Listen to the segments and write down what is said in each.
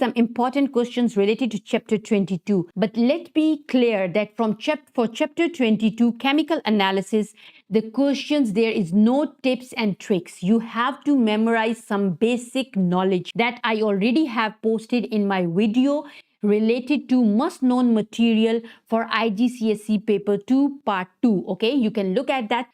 some important questions related to chapter 22. But let's be clear that for chapter 22, chemical analysis, the questions, there is no tips and tricks. You have to memorize some basic knowledge that I already have posted in my video related to must known material for IGCSE paper 2 part 2. Okay, you can look at that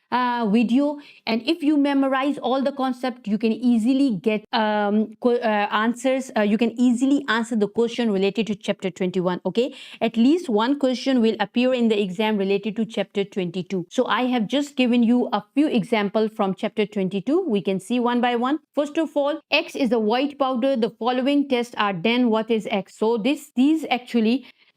video, and if you memorize all the concept, you can easily get answers. You can easily answer the question related to chapter 21. Okay, at least one question will appear in the exam related to chapter 22. So I have just given you a few examples from chapter 22. We can see one by one. First of all, X is a white powder. The following tests are done. What is X? So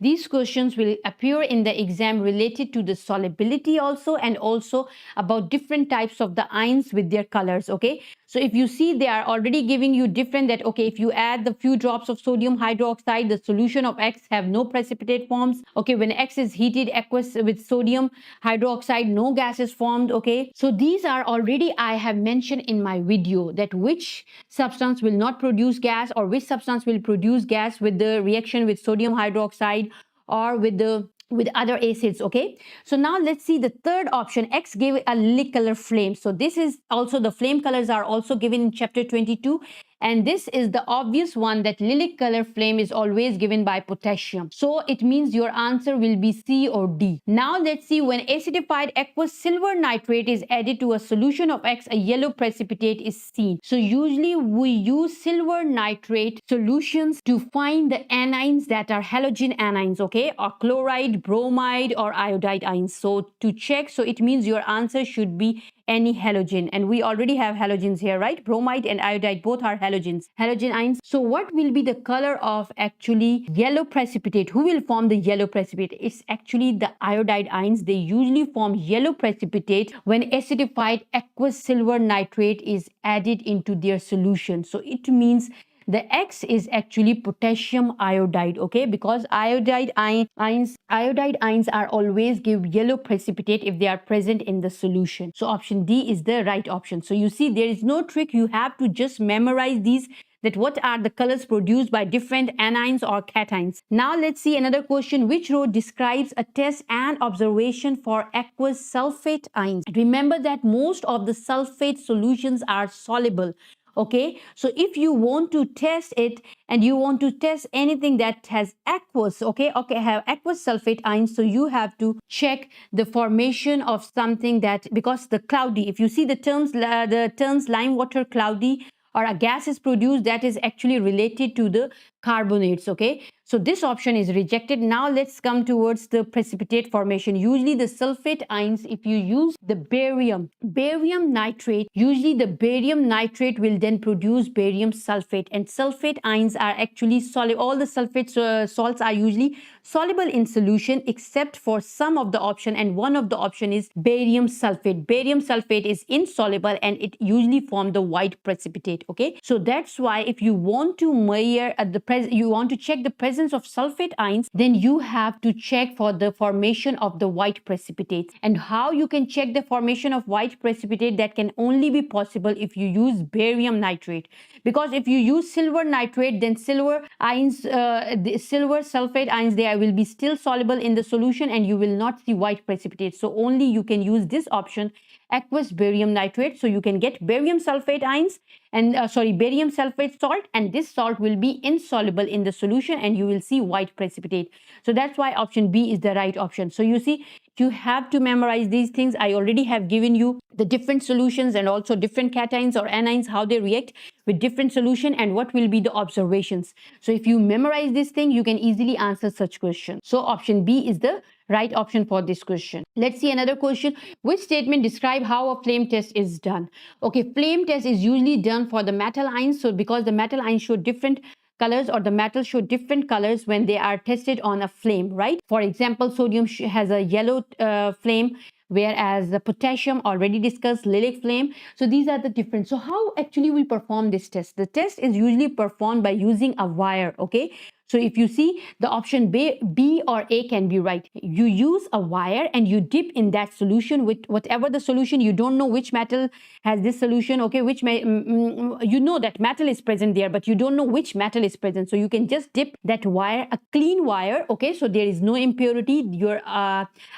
these questions will appear in the exam related to the solubility also, and also about different types of the ions with their colors. Okay, so if you see, they are already giving you different, that okay, if you add the few drops of sodium hydroxide, the solution of X have no precipitate forms. Okay, when X is heated aqueous with sodium hydroxide, no gas is formed. Okay, so these are already I have mentioned in my video, that which substance will not produce gas or which substance will produce gas with the reaction with sodium hydroxide or with other acids. Okay, so now let's see the third option. X gave a lilac color flame. So this is also, the flame colors are also given in chapter 22, and this is the obvious one, that lilac color flame is always given by potassium. So it means your answer will be C or D. Now let's see, when acidified aqueous silver nitrate is added to a solution of X, a yellow precipitate is seen. So usually we use silver nitrate solutions to find the anions that are halogen anions, okay, or chloride, bromide, or iodide ions. So to check, so it means your answer should be any halogen, and we already have halogens here, right? Bromide and iodide both are halogen ions. So what will be the color of actually yellow precipitate? Who will form the yellow precipitate? It's actually the iodide ions. They usually form yellow precipitate when acidified aqueous silver nitrate is added into their solution. So it means the X is actually potassium iodide, okay, because iodide ions are always give yellow precipitate if they are present in the solution. So option D is the right option. So you see, there is no trick. You have to just memorize these, that what are the colors produced by different anions or cations. Now let's see another question. Which row describes a test and observation for aqueous sulfate ions? Remember that most of the sulfate solutions are soluble. Okay, so if you want to test it and you want to test anything that has aqueous, have aqueous sulfate ions, so you have to check the formation of something that, because the cloudy, if you see the terms lime water cloudy, or a gas is produced, that is actually related to the carbonates. Okay, so this option is rejected. Now let's come towards the precipitate formation. Usually the sulfate ions, if you use the barium nitrate, usually the barium nitrate will then produce barium sulfate, and sulfate ions are actually soluble. All the sulfate salts are usually soluble in solution except for some of the option, and one of the option is barium sulfate. Barium sulfate is insoluble and it usually form the white precipitate. Okay, so that's why if you want to measure you want to check the presence of sulfate ions, then you have to check for the formation of the white precipitate. And how you can check the formation of white precipitate? That can only be possible if you use barium nitrate, because if you use silver nitrate, then silver ions, the silver sulfate ions, they will be still soluble in the solution and you will not see white precipitate. So only you can use this option, aqueous barium nitrate. So you can get barium sulfate ions and barium sulfate salt, and this salt will be insoluble in the solution and you will see white precipitate. So that's why option B is the right option. So you see, you have to memorize these things. I already have given you the different solutions and also different cations or anions, how they react with different solution and what will be the observations. So if you memorize this thing, you can easily answer such questions. So option B is the right option for this question. Let's see another question. Which statement describe how a flame test is done? Okay, flame test is usually done for the metal ions. So because the metal ions show different colors, or the metal show different colors when they are tested on a flame, right? For example, sodium has a yellow flame, whereas the potassium, already discussed, lilac flame. So these are the different. So how actually we perform this test? The test is usually performed by using a wire. Okay, So if you see, the option B or A can be right. You use a wire and you dip in that solution with whatever the solution. You don't know which metal has this solution, okay, you know that metal is present there, but you don't know which metal is present. So you can just dip that wire, a clean wire, okay, so there is no impurity. Your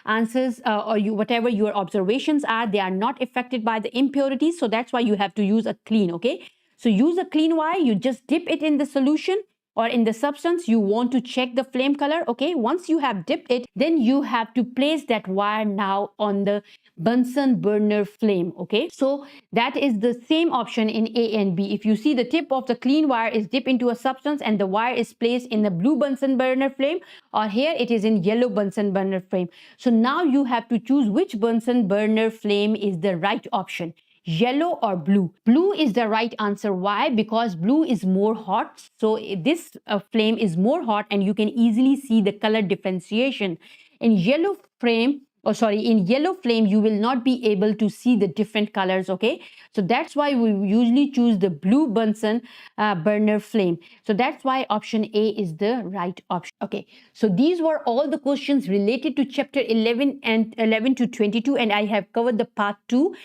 answers or whatever your observations are, they are not affected by the impurities. So that's why you have to use a clean, okay. So use a clean wire, you just dip it in the solution or in the substance. You want to check the flame color, okay. Once you have dipped it, then you have to place that wire now on the Bunsen burner flame, okay. So that is the same option in A and B. If you see, the tip of the clean wire is dipped into a substance and the wire is placed in the blue Bunsen burner flame, or here it is in yellow Bunsen burner flame. So now you have to choose which Bunsen burner flame is the right option, yellow or blue. Blue is the right answer. Why? Because blue is more hot. So this flame is more hot and you can easily see the color differentiation. In yellow flame, in yellow flame, you will not be able to see the different colors, okay. So that's why we usually choose the blue Bunsen burner flame. So that's why option A is the right option, okay. So these were all the questions related to chapter 11 and 11 to 22, and I have covered the part 2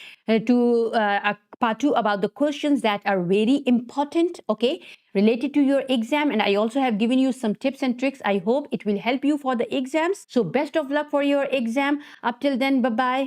about the questions that are very important, okay, related to your exam. And I also have given you some tips and tricks. I hope it will help you for the exams. So best of luck for your exam. Up till then, bye bye.